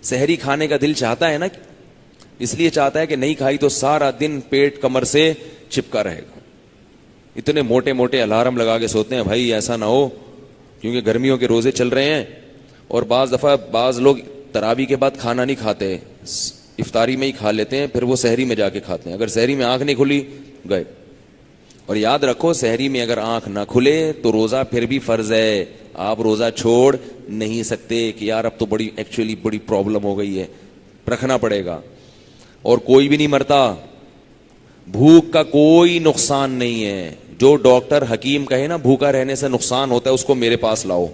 سحری کھانے کا دل چاہتا ہے نا, اس لیے چاہتا ہے کہ نہیں کھائی تو سارا دن پیٹ کمر سے چپکا رہے گا. اتنے موٹے موٹے الارم لگا کے سوتے ہیں بھائی ایسا نہ ہو, کیونکہ گرمیوں کے روزے چل رہے ہیں. اور بعض دفعہ بعض لوگ تراویح کے بعد کھانا نہیں کھاتے, افطاری میں ہی کھا لیتے ہیں, پھر وہ سحری میں جا کے کھاتے ہیں. اگر سحری میں آنکھ نہیں کھلی گئے. اور یاد رکھو سحری میں اگر آنکھ نہ کھلے تو روزہ پھر بھی فرض ہے, آپ روزہ چھوڑ نہیں سکتے کہ یار اب تو ایکچولی بڑی پرابلم ہو گئی ہے, رکھنا پڑے گا. اور کوئی بھی نہیں مرتا, بھوک کا کوئی نقصان نہیں ہے. جو ڈاکٹر حکیم کہے نا بھوکا رہنے سے نقصان ہوتا ہے, اس کو میرے پاس لاؤ.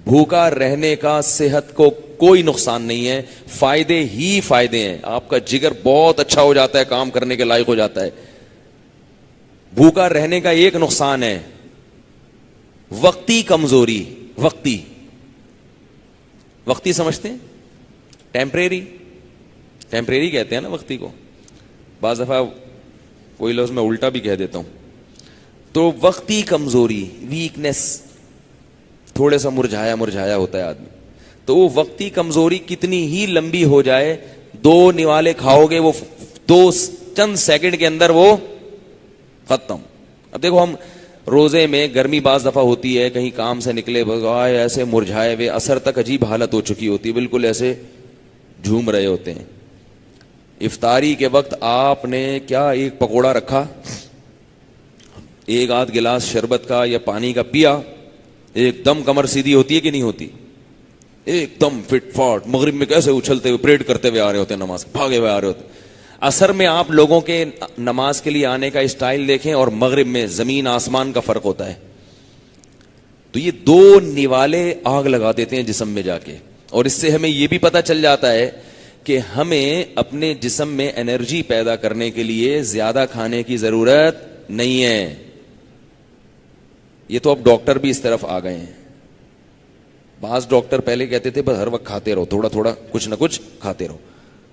بھوکا رہنے کا صحت کو کوئی نقصان نہیں ہے, فائدے ہی فائدے ہیں. آپ کا جگر بہت اچھا ہو جاتا ہے, کام کرنے کے لائق ہو جاتا ہے. بھوکا رہنے کا ایک نقصان ہے, وقتی کمزوری. وقتی سمجھتے ہیں, ٹیمپریری کہتے ہیں نا وقتی کو. بعض دفعہ کوئی لفظ میں الٹا بھی کہہ دیتا ہوں. تو وقتی کمزوری, ویکنیس, تھوڑے سا مرجھایا ہوتا ہے آدمی. تو وہ وقتی کمزوری کتنی ہی لمبی ہو جائے, 2 نوالے کھاؤ گے وہ چند سیکنڈ کے اندر وہ ختم. اب دیکھو ہم روزے میں گرمی بعض دفعہ ہوتی ہے, کہیں کام سے نکلے بغائے ایسے مرجھائے ہوئے, اثر تک عجیب حالت ہو چکی ہوتی ہے, بالکل ایسے جھوم رہے ہوتے ہیں. افطاری کے وقت آپ نے کیا ایک پکوڑا رکھا, ایک آدھ گلاس شربت کا یا پانی کا پیا, ایک دم کمر سیدھی ہوتی ہے کہ نہیں ہوتی, ایک دم فٹ فاٹ. مغرب میں کیسے اچھلتے ہوئے پریڈ کرتے ہوئے آ رہے ہوتے ہیں, نماز بھاگے ہوئے آ رہے ہوتے. اثر میں آپ لوگوں کے نماز کے لیے آنے کا اسٹائل دیکھیں اور مغرب میں زمین آسمان کا فرق ہوتا ہے. تو یہ 2 نوالے آگ لگا دیتے ہیں جسم میں جا کے. اور اس سے ہمیں یہ بھی پتہ چل جاتا ہے کہ ہمیں اپنے جسم میں انرجی پیدا کرنے کے لیے زیادہ کھانے کی ضرورت نہیں ہے. یہ تو اب ڈاکٹر بھی اس طرف آ گئے ہیں. بعض ڈاکٹر پہلے کہتے تھے بس ہر وقت کھاتے رہو, تھوڑا تھوڑا کچھ نہ کچھ کھاتے رہو.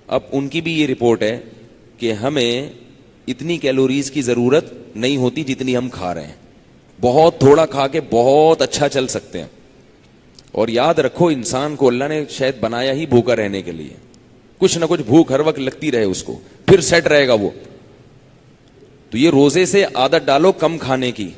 اب ان کی بھی یہ رپورٹ ہے کہ ہمیں اتنی کیلوریز کی ضرورت نہیں ہوتی جتنی ہم کھا رہے ہیں. بہت تھوڑا کھا کے بہت اچھا چل سکتے ہیں. اور یاد رکھو انسان کو اللہ نے شاید بنایا ہی بھوکا رہنے کے لیے. کچھ نہ کچھ بھوک ہر وقت لگتی رہے اس کو, پھر سیٹ رہے گا وہ. تو یہ روزے سے عادت ڈالو کم کھانے کی,